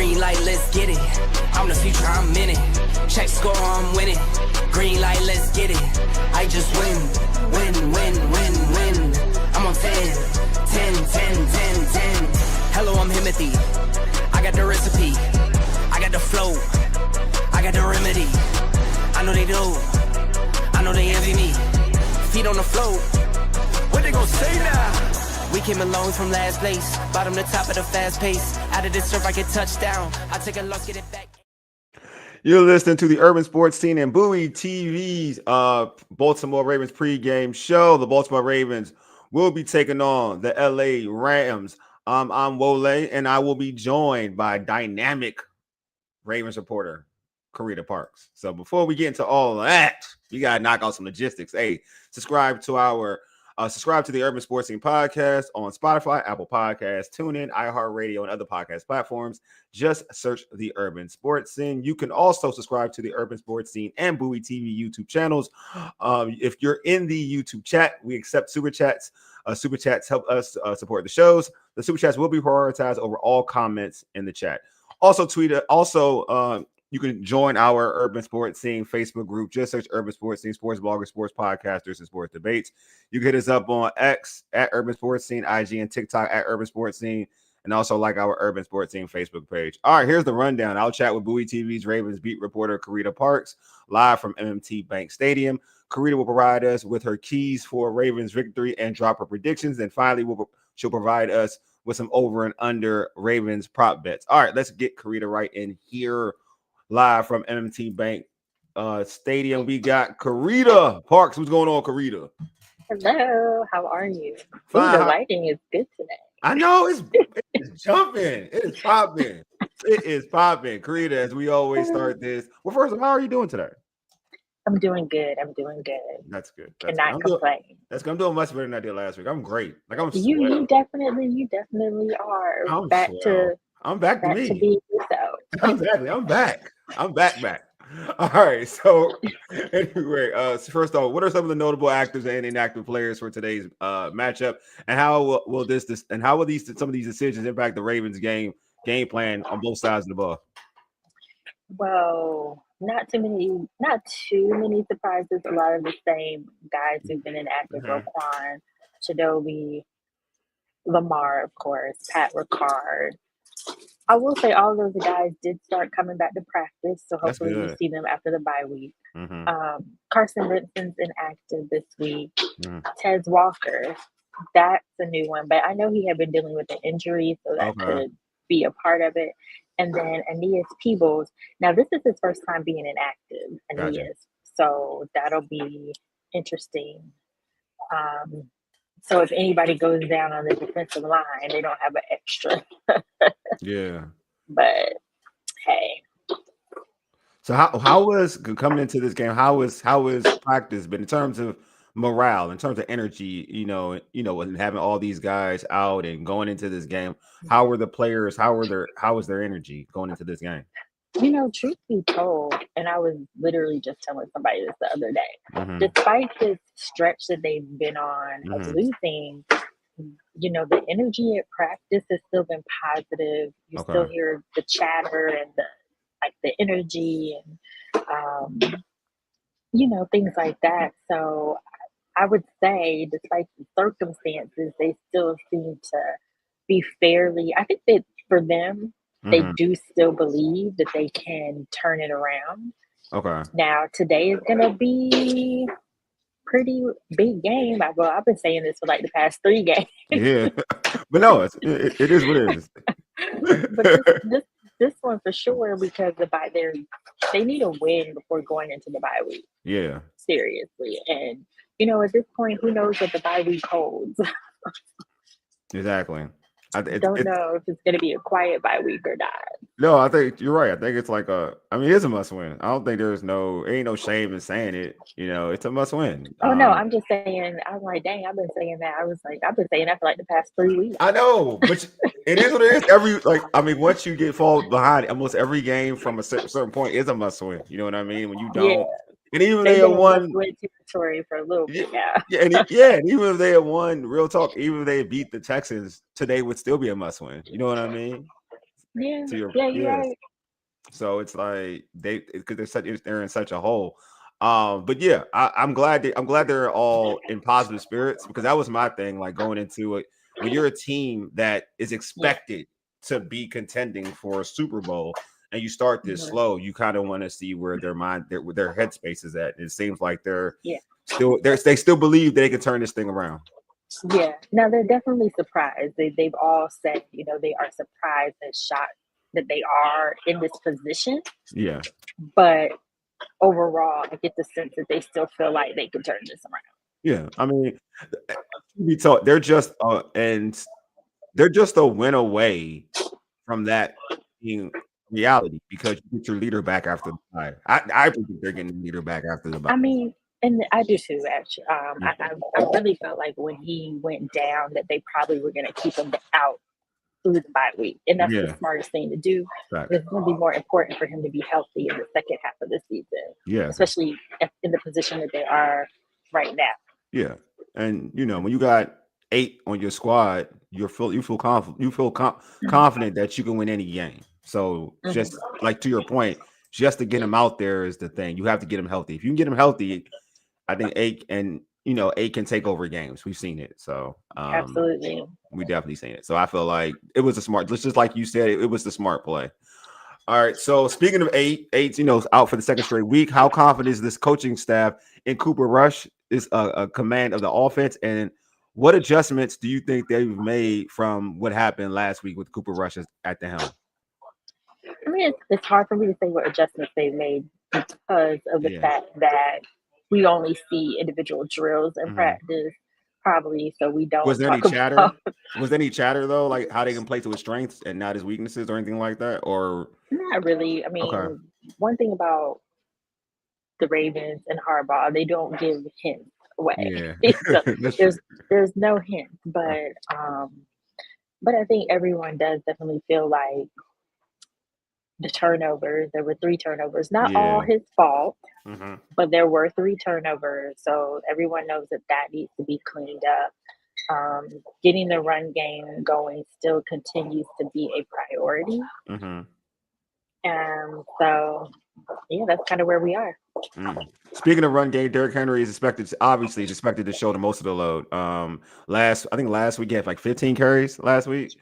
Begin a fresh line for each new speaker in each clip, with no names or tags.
Green light, let's get it. I'm the future, I'm in it. Check score, I'm winning. Green light, let's get it. I just win, win, win, win, win. I'm on 10, 10, 10, 10, 10. Hello, I'm M&T. I got the recipe. I got the flow. I got the remedy. I know they do. I know they envy me. Feet on the floor. What they gonna say now? We came along from last place. Bottom to top of the fast pace. Out of this surf, I get touchdown. I take a loss, get it back.
You're listening to the Urban Sports Scene and Bowie TV's Baltimore Ravens pregame show. The Baltimore Ravens will be taking on the LA Rams. I'm Wole, and I will be joined by dynamic Ravens reporter Carita Parks. So before we get into all of that, we gotta knock out some logistics. Hey, subscribe to the Urban Sports Scene podcast on Spotify, Apple Podcasts, TuneIn, iHeartRadio, and other podcast platforms. Just search the Urban Sports Scene. You can also subscribe to the Urban Sports Scene and Bowie TV YouTube channels. If you're in the YouTube chat, we accept super chats. Super chats help us support the shows. The super chats will be prioritized over all comments in the chat. Also, you can join our Urban Sports Scene Facebook group. Just search Urban Sports Scene, sports bloggers, sports podcasters, and sports debates. You can hit us up on X at Urban Sports Scene, IG and TikTok at Urban Sports Scene, and also like our Urban Sports Scene Facebook page. All right, here's the rundown. I'll chat with Bowie TV's Ravens beat reporter Carita Parks live from M&T Bank Stadium. Carita will provide us with her keys for Ravens victory and drop her predictions. And finally, she'll provide us with some over and under Ravens prop bets. All right, let's get Carita right in here. Live from M&T Bank Stadium, we got Carita Parks. What's going on, Carita?
Hello, how are you?
Fine.
Ooh, the lighting is good today.
I know it's jumping. It is popping. It is popping. Carita, as we always start this. Well, first of all, how are you doing today?
I'm doing good.
That's good.
Cannot complain.
I'm doing much better than I did last week. I'm great. Like
you definitely are. I'm back to
me.
To be yourself.
Exactly. I'm back. back. All right. So anyway, first off, what are some of the notable active and inactive players for today's matchup, and how will some of these decisions impact the Ravens game plan on both sides of the ball?
Well, not too many surprises. A lot of the same guys who've been inactive: Roquan, Chidobe, Lamar, of course, Pat Ricard. I will say all of those guys did start coming back to practice, so hopefully we see them after the bye week. Carson Benson's inactive this week. Tez Walker, that's a new one, but I know he had been dealing with an injury, so that could be a part of it. And then Aeneas Peebles. Now, this is his first time being inactive, Aeneas, so that'll be interesting. So if anybody goes down on the defensive line, they don't have an extra.
Yeah.
But hey.
So how was coming into this game? How was practice been in terms of morale, in terms of energy? And having all these guys out and going into this game. How were the players? How was their energy going into this game?
Truth be told, and I was literally just telling somebody this the other day, despite this stretch that they've been on of losing, the energy at practice has still been positive. You still hear the chatter and the energy and, things like that. So I would say, despite the circumstances, they still seem to be fairly, I think that for them, they do still believe that they can turn it around. Okay. Now, today is going to be pretty big game. I've been saying this for like the past 3 games.
Yeah. But no, it is what it is.
But this one for sure, because they need a win before going into the bye week.
Yeah.
Seriously. And, at this point, who knows what the bye week holds?
Exactly.
I don't know if it's going to be a quiet bye week or not.
No, I think you're right. I think it's it's a must win. I don't think ain't no shame in saying it. It's a must win.
Oh, no, I'm just saying, I'm like, dang, I've been saying that. I've been saying that for like the past 3 weeks.
I know, but it is what it is. Once you fall behind, almost every game from a certain point is a must win. You know what I mean? When you don't. Yeah. And even if they had won
territory for a little bit, yeah.
And even if they had won, real talk, even if they beat the Texans, today would still be a must win. You know what I mean?
Yeah,
To your
yeah, you're
yes.
right.
So it's like because they're in such a hole. But yeah, I'm glad they're all in positive spirits because that was my thing. Like going into it, when you're a team that is
Yeah.
expected to be contending for a Super Bowl, and you start this slow, you kind of want to see where their headspace is at. It seems like
Yeah.
they still believe they can turn this thing around.
Yeah. Now they're definitely surprised. They've all said, they are surprised and shocked that they are in this position.
Yeah.
But overall, I get the sense that they still feel like they could turn this around.
Yeah. I mean, they're just a win away from that being reality because you get your leader back after the bye. I think they're getting the leader back after the bye.
I mean, and I do too, actually. I really felt like when he went down that they probably were going to keep him out through the bye week. And that's the smartest thing to do.
Right.
It's going to be more important for him to be healthy in the second half of the season.
Yeah.
Especially in the position that they are right now.
Yeah. And, when you got 8 on your squad, you feel confident that you can win any game. So just like to your point, just to get him out there is the thing. You have to get him healthy. If you can get him healthy, I think 8 can take over games. We've seen it. So
absolutely.
We definitely seen it. So I feel like it was just like you said, it was the smart play. All right. So speaking of 8's, out for the second straight week, how confident is this coaching staff in Cooper Rush is a command of the offense? And what adjustments do you think they've made from what happened last week with Cooper Rush at the helm?
I mean, it's hard for me to say what adjustments they made because of the fact that we only see individual drills in practice, probably, so we don't.
Was there any chatter? Was there any chatter though, like how they can play to his strengths and not his weaknesses or anything like that? Or
not really. I mean, one thing about the Ravens and Harbaugh, they don't give hints away.
Yeah,
so there's no hint, but I think everyone does definitely feel like the turnovers. There were 3 turnovers, not all his fault, but there were 3 turnovers. So everyone knows that needs to be cleaned up. Getting the run game going still continues to be a priority. And so, yeah, that's kind of where we are.
Speaking of run game, Derrick Henry is expected to show the most of the load. Last week he had like 15 carries last week.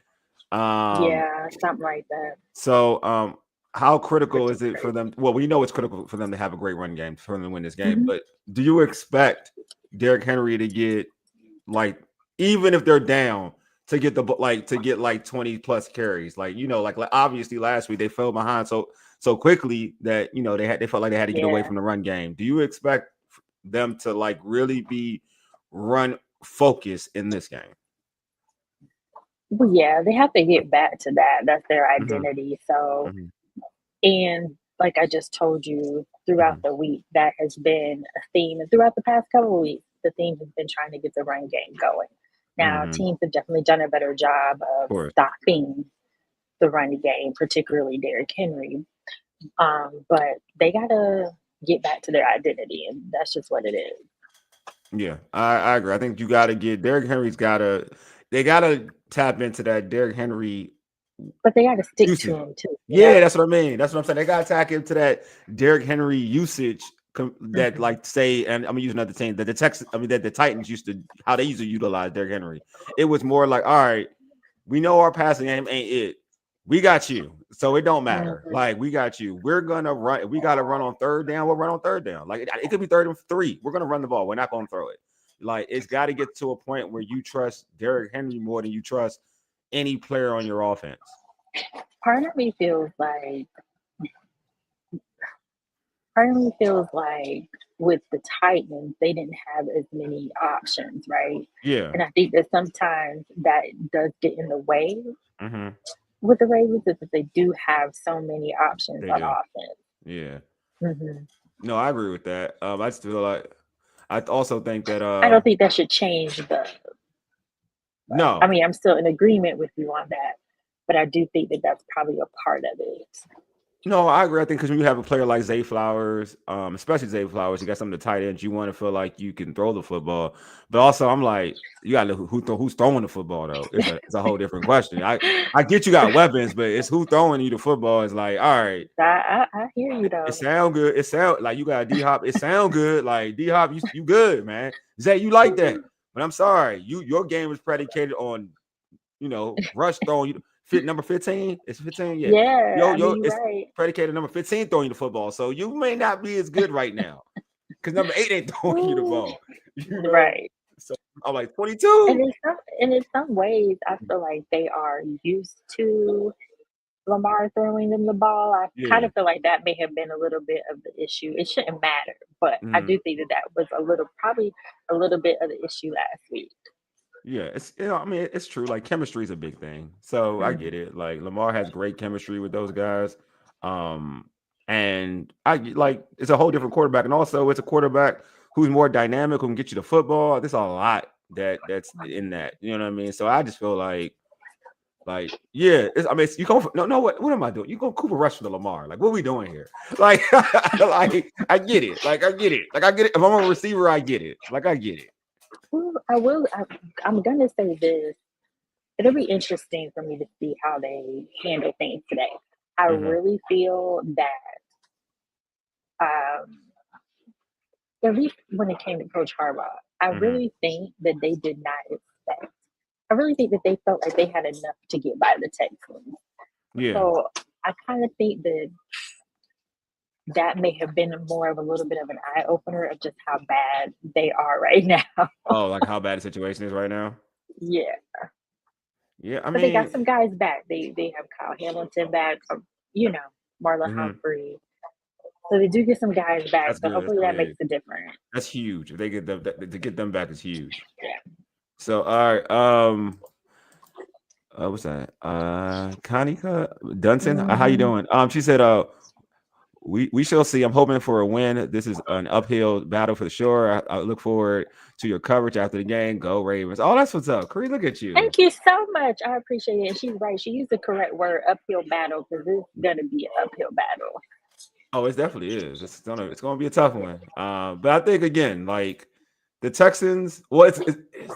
Yeah, something like that.
So, how critical is it for them? Well, we know it's critical for them to have a great run game for them to win this game. But do you expect Derrick Henry to get like, even if they're down, to get 20 plus carries? Like obviously last week they fell behind so quickly that they felt like they had to get away from the run game. Do you expect them to like really be run focused in this game?
Well, yeah, they have to get back to that. That's their identity. So, and like I just told you, throughout the week, that has been a theme. And throughout the past couple of weeks, the theme has been trying to get the run game going. Now, teams have definitely done a better job of stopping the run game, particularly Derrick Henry. But they got to get back to their identity, and that's just what it is.
Yeah, I agree. I think you got to get Derrick Henry's they got to tap into that Derrick Henry.
But they got to stick to him too.
Yeah, that's what I mean. That's what I'm saying. They got to tap into that Derrick Henry usage that, like, say, and I'm using another team that the Titans how they used to utilize Derrick Henry. It was more like, all right, we know our passing game ain't it. We got you, so it don't matter. Like, we got you. We're gonna run. We got to run on third down. We'll run on third down. Like, it could be 3rd and 3. We're gonna run the ball. We're not gonna throw it. Like, it's got to get to a point where you trust Derrick Henry more than you trust any player on your offense.
Part of me feels like with the Titans, they didn't have as many options, right?
Yeah.
And I think that sometimes that does get in the way with the Ravens, is that they do have so many options on offense.
Yeah. No, I agree with that. I just feel like I also think that
I don't think that should change
no.
I mean, I'm still in agreement with you on that, but I do think that that's probably a part of it.
No, I agree. I think because when you have a player like Zay Flowers, especially Zay Flowers, you got some of the tight ends. You want to feel like you can throw the football, but also I'm like, you got to look who's throwing the football though. It's a whole different question. I get you got weapons, but it's who throwing you the football. Is like, all right,
I hear you though.
it sound good. It sound like you got D Hop. It sound good. Like D Hop, you good, man. Zay, you like that, but I'm sorry, your game is predicated on rush throwing you. Fit number 15. It's 15. Yeah.
Yeah, I mean, you're
It's
right.
predicated number 15 throwing you the football. So you may not be as good right now because number 8 ain't throwing you the ball.
Right.
So I'm like 22.
And in some ways, I feel like they are used to Lamar throwing them the ball. I kind of feel like that may have been a little bit of the issue. It shouldn't matter, but I do think that was probably a little bit of the issue last week.
Yeah, it's I mean, it's true. Like chemistry is a big thing. So I get it. Like Lamar has great chemistry with those guys. And I like it's a whole different quarterback. And also it's a quarterback who's more dynamic, who can get you the football. There's a lot that's in that. You know what I mean? So I just feel like yeah, you go no what am I doing? You go Cooper Rush for the Lamar. Like, what are we doing here? Like, like I get it. Like I get it. Like I get it. If I'm a receiver, I get it. Like I get it.
Well, I'm gonna say this. It'll be interesting for me to see how they handle things today. I really feel that, at least when it came to Coach Harbaugh, I really think that they did not expect. I really think that they felt like they had enough to get by the Texans.
Yeah.
So I kind of think that may have been more of a little bit of an eye opener of just how bad they are right now.
Oh, like how bad the situation is right now?
Yeah.
Yeah, I
But
mean,
they got some guys back. They have Kyle Hamilton back, Marlon Humphrey. So they do get some guys back.
That's
So
good.
hopefully that makes a difference.
That's huge. If they get them to get them back is huge.
Yeah.
So all right, what's that? Kanika Dunson. How you doing? She said, we shall see. I'm hoping for a win. This is an uphill battle for sure. I look forward to your coverage after the game. Go Ravens. Oh, that's what's up. Cree, look at you.
Thank you so much. I appreciate it. And she's right. She used the correct word, uphill battle, because it's gonna be an uphill battle.
Oh, it definitely is. It's gonna be a tough one. But I think again, like the Texans, well,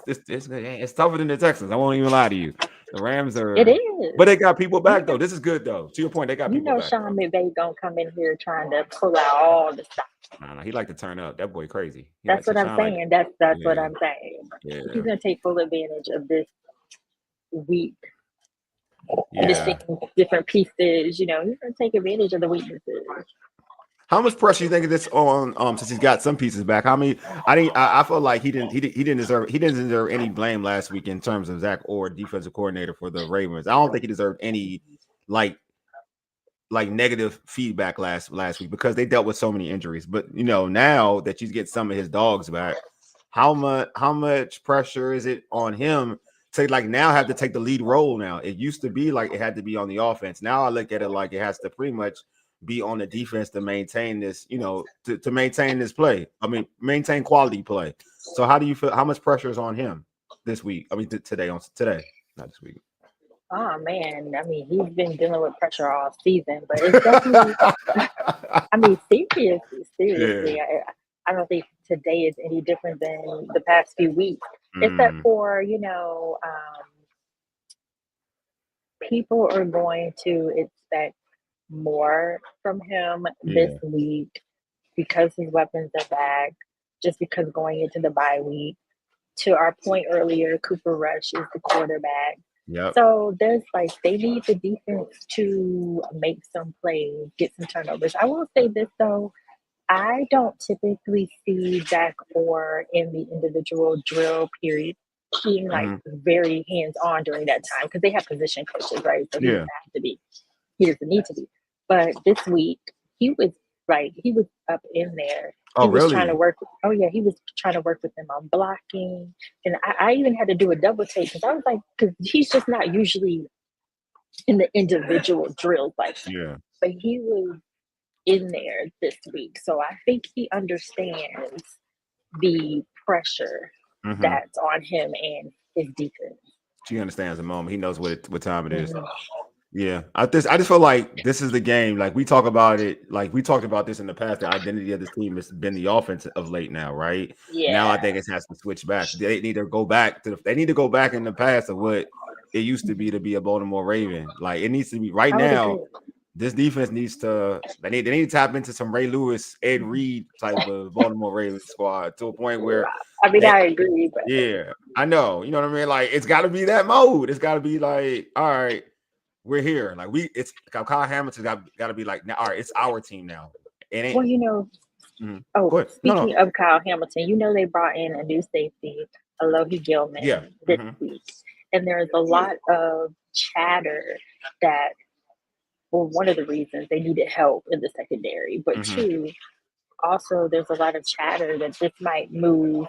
it's tougher than the Texans. I won't even lie to you. The Rams are.
It is.
But they got people back though. This is good though. To your point, they got people back.
Sean McVay gonna come in here trying to pull out all the stuff.
No, he like to turn up. That boy crazy.
That's what I'm saying. That's what I'm saying.
Yeah.
He's gonna take full advantage of this week.
Yeah.
Missing different pieces. He's gonna take advantage of the weaknesses.
How much pressure you think this on? Since he's got some pieces back, how many? I feel like he didn't deserve any blame last week in terms of Zach Orr, defensive coordinator for the Ravens. I don't think he deserved any like negative feedback last week because they dealt with so many injuries. But now that you get some of his dogs back, how much pressure is it on him to now have to take the lead role? Now it used to be like it had to be on the offense. Now I look at it like it has to pretty much be on the defense to maintain this, to maintain this play. I mean, maintain quality play. So how do you feel? How much pressure is on him this week? I mean, today, not this week.
Oh man, I mean, he's been dealing with pressure all season, but it's definitely. I mean, seriously,
Yeah.
I don't think today is any different than the past few weeks, except for people are going to expect more from him this week because his weapons are back, just because going into the bye week. To our point earlier, Cooper Rush is the quarterback.
Yep.
So there's they need the defense to make some plays, get some turnovers. I will say this though, I don't typically see Zach Orr in the individual drill period being very hands-on during that time because they have position coaches, right? So he doesn't have to be. He doesn't need to be. But this week, he was up in there.
Oh,
he was
really?
Trying to work. Oh, yeah. He was trying to work with them on blocking. And I even had to do a double take because I was like, because he's just not usually in the individual drills like that.
Yeah.
But he was in there this week. So I think he understands the pressure that's on him and his defense.
He understands the moment. He knows what time it is. Yeah, I just feel like this is the game. Like we talk about it, like we talked about this in the past. The identity of this team has been the offense of late now, right? Now I
Yeah.
think it has to switch back. They need to go back to they need to go back in the past of what it used to be a Baltimore Raven. Like it needs to be right
I would
now.
agree.
This defense needs to they need to tap into some Ray Lewis, Ed Reed type of Baltimore Ravens squad to a point where
I mean,
they,
I agree, but
yeah, I know. You know what I mean? Like it's got to be that mode. It's got to be like, all right, we're here. Like it's Kyle Hamilton's got to be like, now, all right, it's our team now. It ain't.
well, you know,
Mhm.
oh,
Go ahead.
speaking of Kyle Hamilton, you know they brought in a new safety, Alohi Gilman,
Yeah.
this week, and there's a lot of chatter that, well, one of the reasons they needed help in the secondary, but two, also there's a lot of chatter that this might move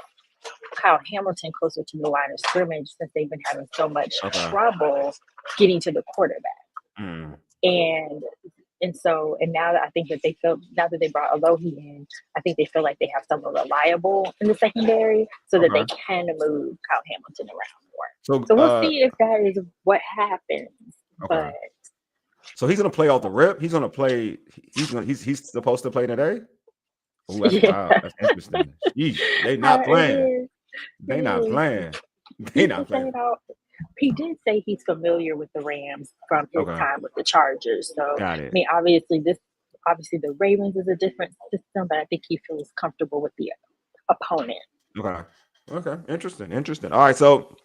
Kyle Hamilton closer to the line of scrimmage since they've been having so much trouble getting to the quarterback. And now that I think that now that they brought Alohi in, I think they feel like they have someone reliable in the secondary so that they can move Kyle Hamilton around more. So we'll see if that is what happens. But
so he's gonna play off the rip. He's gonna play. He's supposed to play today. Oh, that's wild. That's interesting. Jeez, they not playing. They not playing. They not playing.
He did say he's familiar with the Rams from his time with the Chargers. So
got it.
I mean, obviously the Ravens is a different system, but I think he feels comfortable with the opponent.
Okay. Interesting. All right. So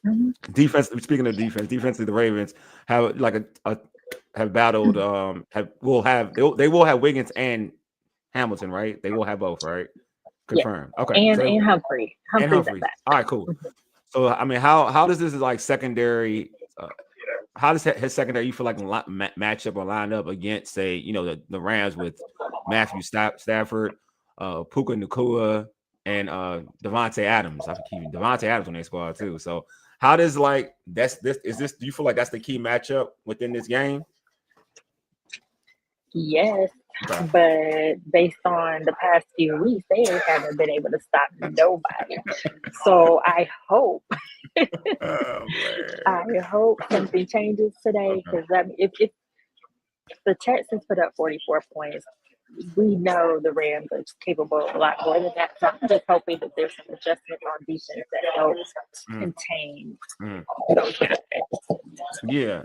defense. Speaking of defensively, the Ravens have like have battled. They will have Wiggins and Hamilton, right? They will have both, right? Confirmed.
Yeah.
Okay.
And Humphrey.
Humphrey. All right. Cool. So I mean, how does this like secondary? How does his secondary you feel like match up or line up against, say, the Rams with Matthew Stafford, Puka Nacua, and Devontae Adams? I keep Devontae Adams on their squad too. So how does do you feel like that's the key matchup within this game?
Yes, but based on the past few weeks, they haven't been able to stop nobody. So I hope, something changes today because if the Texans put up 44 points, we know the Rams are capable of a lot more than that. So I'm just hoping that there's some adjustments on defense that helps contain those benefits.
Yeah,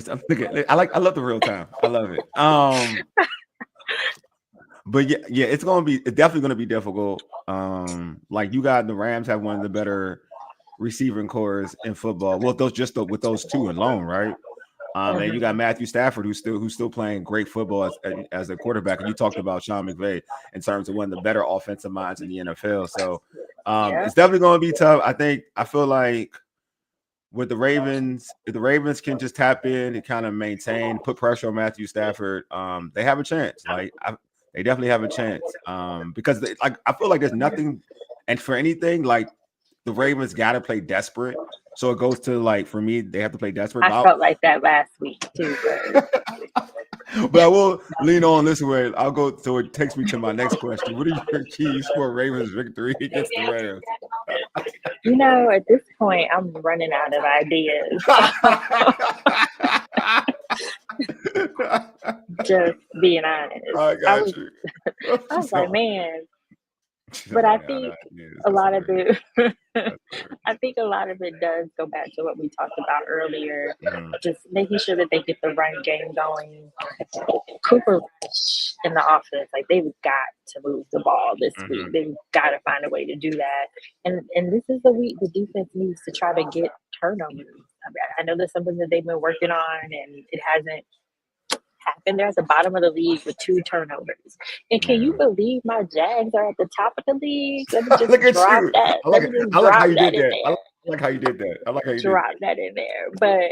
I'm thinking, I love the real time. I love it. But yeah, it's definitely gonna be difficult. Like you got the Rams have one of the better receiving cores in football. Well, with those two alone, right? And you got Matthew Stafford who's still playing great football as a quarterback. And you talked about Sean McVay in terms of one of the better offensive minds in the NFL. So it's definitely gonna be tough. I feel like with the Ravens, if the Ravens can just tap in and kind of put pressure on Matthew Stafford, they have a chance. They definitely have a chance because I feel like there's nothing, and for anything, like the Ravens got to play desperate. So it goes to for me, they have to play desperate.
I felt like that last week too.
But I will lean on this way. I'll go. So it takes me to my next question. What are your keys for Ravens victory against the Rams?
At this point, I'm running out of ideas. Just being honest. I was like, man. But I think a lot of it does go back to what we talked about earlier. Just making sure that they get the run game going. Cooper in the offense, they've got to move the ball this week. They've got to find a way to do that. And this is the week the defense needs to try to get turnovers. I know that's something that they've been working on, and it hasn't happened. They're at the bottom of the league with 2 turnovers. And can you believe my Jags are at the top of the league? Let me just drop that.
I like how you did that. I like how you did that. I like how you
drop that in there. But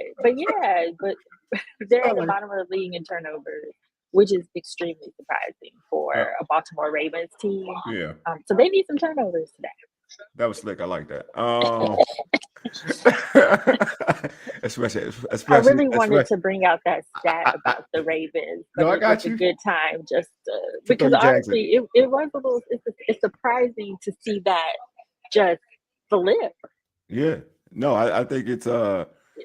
they're at the bottom of the league in turnovers, which is extremely surprising for a Baltimore Ravens team.
Yeah.
So they need some turnovers today.
That was slick. I like that. Especially
I really wanted to bring out that stat about the Ravens.
No, I got you.
A good time just because honestly, it was a little. It's surprising to see that just flip.
Yeah. No, I think it's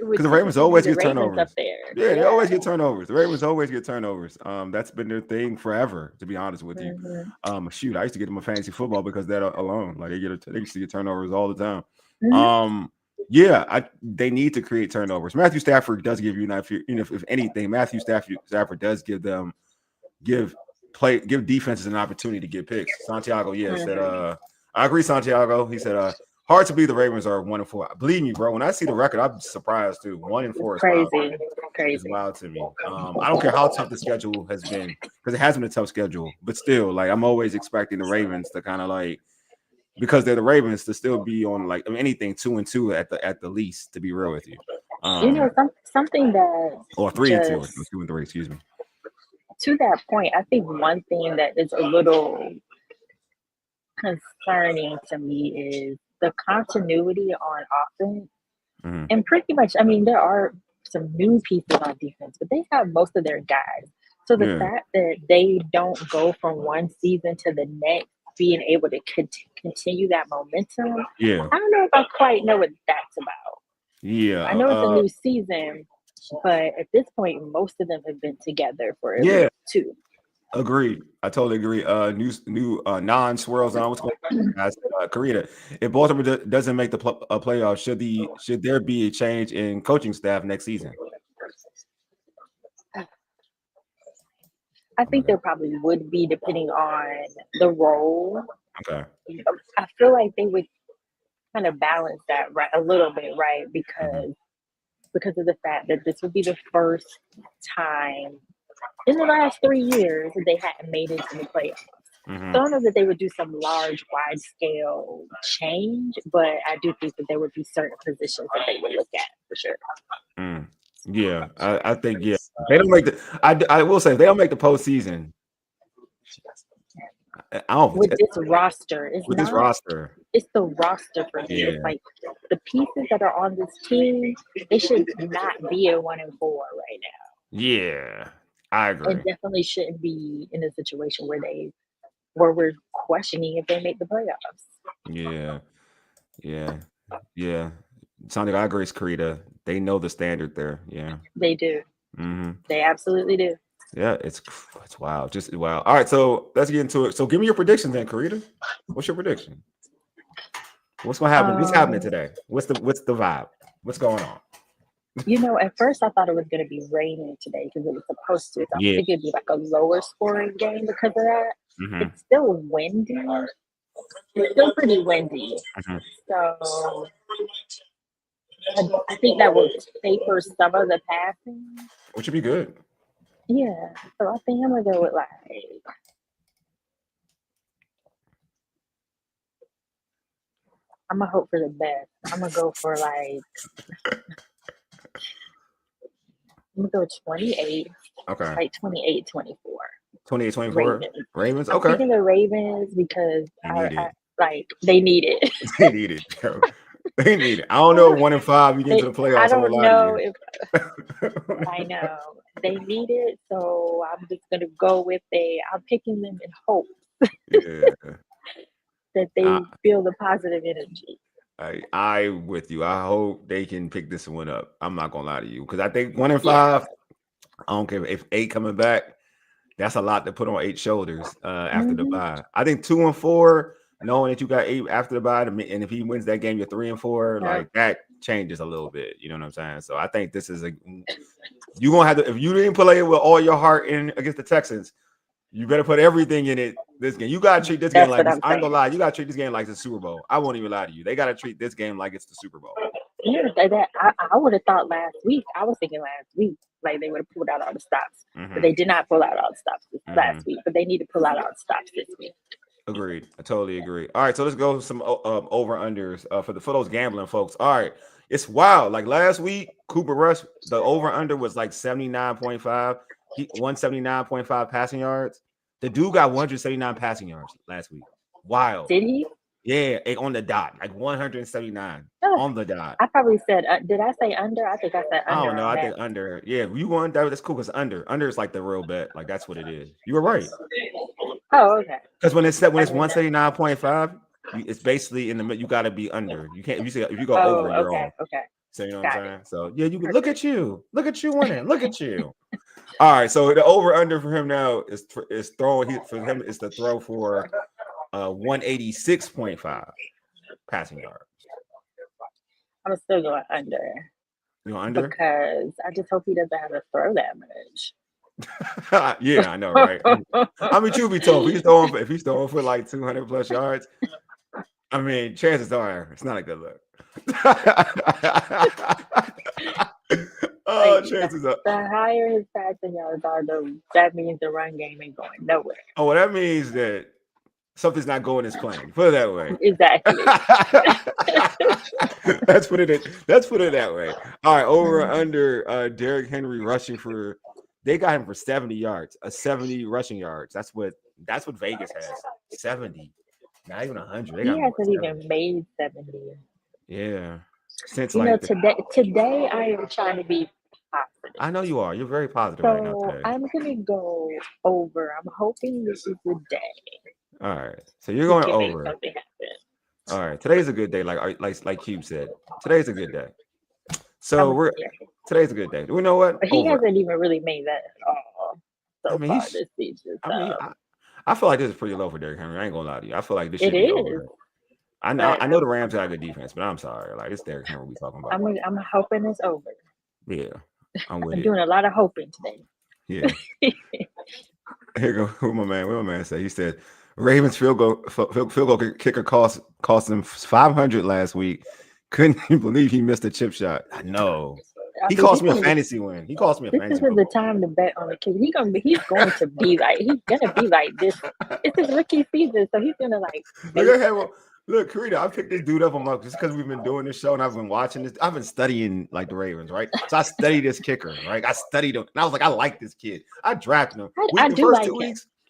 Because the Ravens always get turnovers.
Up there.
Yeah, they always get turnovers. The Ravens always get turnovers. That's been their thing forever, to be honest with you. Shoot, I used to get them a fantasy football because that alone, like they used to get turnovers all the time. They need to create turnovers. Matthew Stafford does give you if anything, Matthew Stafford does give defenses an opportunity to get picks. Santiago, said I agree, Santiago. He said hard to believe the Ravens are 1-4. Believe me, bro. When I see the record, I'm surprised too. 1-4 is
crazy.
It's wild to me. I don't care how tough the schedule has been, because it has been a tough schedule. But still, like I'm always expecting the Ravens to kind of like, because they're the Ravens, to still be on like anything 2-2 at the least. To be real with you,
something that
or 3-2 or 2-3. Excuse me.
To that point, I think one thing that is a little concerning to me is the continuity on offense. And pretty much, I mean, there are some new pieces on defense, but they have most of their guys. So the fact that they don't go from one season to the next being able to continue that momentum, I don't know if I quite know what that's about. I know it's a new season, but at this point, most of them have been together for at least 2.
Agreed. I totally agree. New non-swirls on. What's going on? Carita, if Baltimore doesn't make the playoffs, should there be a change in coaching staff next season?
I think there probably would be, depending on the role.
Okay.
I feel like they would kind of balance that a little bit, right? Because of the fact that this would be the first time in the last 3 years that they hadn't made it to the playoffs. So I don't know that they would do some large, wide-scale change, but I do think that there would be certain positions that they would look at for sure.
Yeah, I think they don't make the. I will say, if they don't make the postseason,
with this roster, it's the roster for me. It's like the pieces that are on this team, they should not be at 1-4 right now.
Yeah, I agree.
It definitely shouldn't be in a situation where we're questioning if they make the playoffs.
Yeah. Sounds like I agree, Carita. They know the standard there. Yeah,
they do. They absolutely do.
Yeah, it's wild. Just wow. All right, so let's get into it. So give me your predictions then, Carita. What's your prediction? What's gonna happen? What's happening today? What's the vibe? What's going on?
At first I thought it was going to be raining today because it was supposed to. So I think it'd be like a lower scoring game because of that. It's still windy. It's still pretty windy. So I think that will favor some of the passing.
Which would be good.
Yeah. So I think I'm going to go with like I'm going to hope for the best. I'm going to go for like I'm going to go 28.
Okay.
Like 28-24.
28-24? Ravens? Okay.
I'm picking the Ravens because they need it.
They need it. They need it. I don't know if 1-5 you get to the playoffs.
I don't know if I know. They need it, so I'm just gonna go with I'm picking them in hope that they feel the positive energy.
I with you. I hope they can pick this one up. I'm not gonna lie to you, because I think 1-5. I don't care if 8 coming back. That's a lot to put on 8 shoulders after the bye. I think 2-4, knowing that you got 8 after the bye, and if he wins that game, you're 3-4. Like that changes a little bit. You know what I'm saying? So I think this is you're gonna have to, if you didn't play it with all your heart in against the Texans, you better put everything in it. This game, you gotta treat this game like this. I ain't gonna lie, you gotta treat this game like the Super Bowl. I won't even lie to you. They gotta treat this game like it's the Super Bowl.
Yeah, I would have thought last week. I was thinking last week, like they would have pulled out all the stops, but they did not pull out all the stops last week. But they need to pull out all the stops this week.
Agreed. I totally agree. All right, so let's go with some over unders for those gambling folks. All right, it's wild. Like last week, Cooper Rush, the over under was like 79.5. He 179.5 passing yards. The dude got 179 passing yards last week. Wild.
Did he?
Yeah, on the dot, like 179 on the dot.
I probably said, did I say under? I think I said under.
I don't know. I think under. Yeah, you won. That's cool because under is like the real bet. Like that's what it is. You were right.
Oh, okay.
Because when it's 179.5, it's basically in the middle. You got to be under. You can't. If you go over, you're on.
Okay.
So you know what
Got
I'm
it.
saying? So yeah, you can look at you winning. Look at you. All right, so the over under for him now is throwing for him is the throw for 186.5 passing yards.
I'm still going under.
You know, under?
Because I just hope he doesn't have to throw that much.
Yeah, I know, right? I mean, truth be told, if he's throwing for like 200 plus yards, I mean, chances are it's not a good look. Oh, chances are.
The higher his passing yards are, that means the run game ain't going nowhere.
Oh, well, that means that something's not going as planned. Put it that way.
Exactly.
Let's put it that way. All right, over or under Derrick Henry rushing for. They got him for 70 yards, 70 rushing yards. That's what Vegas has. 70, not even 100.
He hasn't even made 70.
Yeah, since
today I am trying to be positive.
I know you are. You're very positive
So
right now today.
I'm gonna go over. I'm hoping this is the day.
All right, so you're going over.
Make something happen.
All right, today's a good day. Like Cube said, today's a good day. So today's a good day. We know what?
But he hasn't even really made that at all so far this season. So.
I feel like this is pretty low for Derrick Henry. I ain't gonna lie to you. I feel like this should
be
over. I know the Rams got a good defense, but I'm sorry. Like, it's Derrick Henry we talking about.
I'm hoping it's over.
Yeah, I'm
doing a lot of hoping today.
Yeah. Here go what my man said. He said Ravens field goal kicker cost him $500 last week. Couldn't even believe he missed a chip shot. I know. He cost me a fantasy win. He cost me a fantasy win.
This is the time to bet on the kid. He's going to be like this. It's his rookie season, so he's gonna like.
Look, Carita, I picked this dude up on just because we've been doing this show and I've been watching this. I've been studying like the Ravens, right? So I studied this kicker, right? I studied him, and I was like, I like this kid. I drafted him.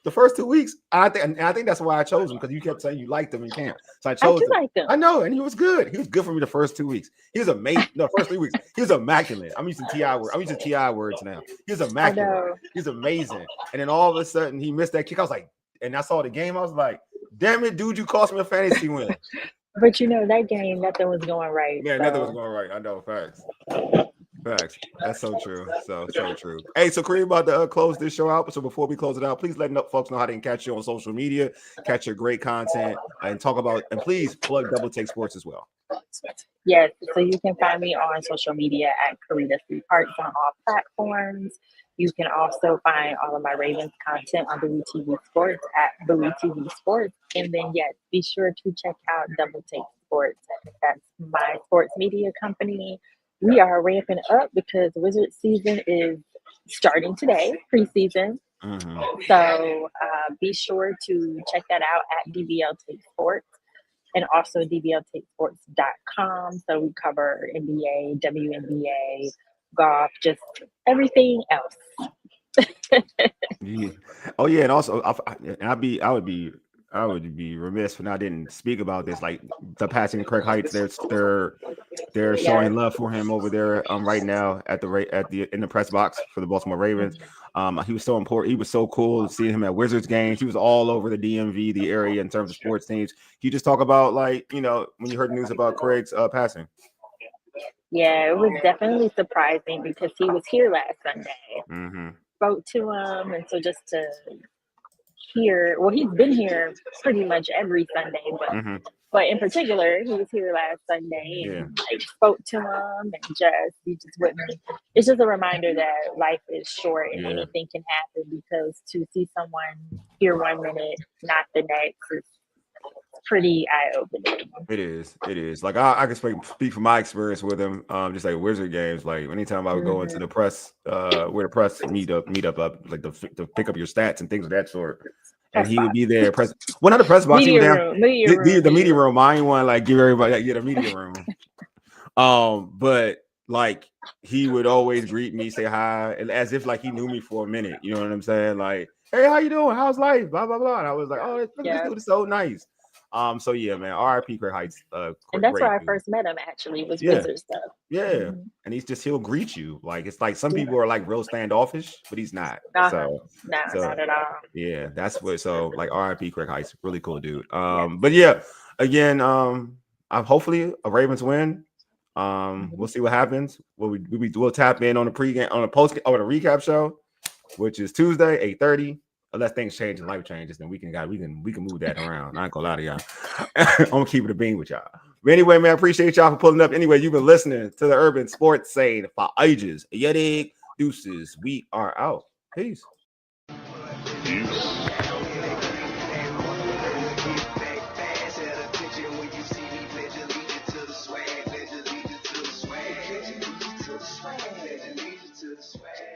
The first 2 weeks, I think that's why I chose him, because you kept saying you liked him in camp. So I chose him.
Like him.
I know, and he was good. He was good for me the first 2 weeks. He was amazing. No, first 3 weeks. He was immaculate. I'm using TI words now. He was immaculate. He's amazing. And then all of a sudden he missed that kick. I was like, and I saw the game. I was like, damn it, dude, you cost me a fantasy win.
But that game, nothing was going right.
Yeah, nothing was going right. I know, facts. That's so true. So true. Hey, so Kareem, about to close this show out. So before we close it out, please let folks know how they can catch you on social media, catch your great content, and please plug Double Take Sports as well.
Yes, so you can find me on social media at Carita Parks on all platforms. You can also find all of my Ravens content on Bowie TV Sports at Bowie TV Sports. And then, be sure to check out Double Take Sports. That's my sports media company. We are ramping up because Wizard season is starting today, preseason. Mm-hmm. So be sure to check that out at DBL Take Sports and also dbltakesports.com. So we cover NBA, WNBA, golf, just everything else.
Yeah. Oh yeah, and also I would be remiss when I didn't speak about this. Like the passing to Craig Heights, they're showing love for him over there right now in the press box for the Baltimore Ravens. He was so important. He was so cool seeing him at Wizards games. He was all over the DMV, the area in terms of sports teams. Can you just talk about when you heard news about Craig's passing?
Yeah, it was definitely surprising because he was here last Sunday.
Mm-hmm.
Spoke to him, and so just to hear, he's been here pretty much every Sunday, but in particular, he was here last Sunday and spoke to him, and he just wouldn't. It's just a reminder that life is short and anything can happen, because to see someone here 1 minute, not the next, is pretty eye-opening.
It is. Like I can speak from my experience with him. Just like Wizard games. Like anytime I would go into the press, where the press meet up, like to pick up your stats and things of that sort. And he would be there. Not the press box. The media room. I ain't want to give everybody the media room. But like he would always greet me, say hi, and as if like he knew me for a minute. You know what I'm saying? Like, hey, how you doing? How's life? Blah blah blah. And I was like, oh, this dude is so nice. So yeah, man. R.I.P. Craig Heights.
And that's where I first met him. Actually, was Wizard stuff.
Yeah, and he'll greet you. Like it's like some people are like real standoffish, but he's not.
Not at all.
Yeah, that's what. So like R.I.P. Craig Heights, really cool dude. But yeah, again, hopefully a Ravens win. We'll see what happens. We'll tap in on the pregame, on the post, or the recap show, which is Tuesday, 8:30. Unless things change and life changes, then we can move that around. I ain't gonna lie to y'all. I'm gonna keep it a bean with y'all. But anyway, man, I appreciate y'all for pulling up. Anyway, you've been listening to the Urban Sports Scene for ages. Yeti deuces. We are out. Peace.
Swag.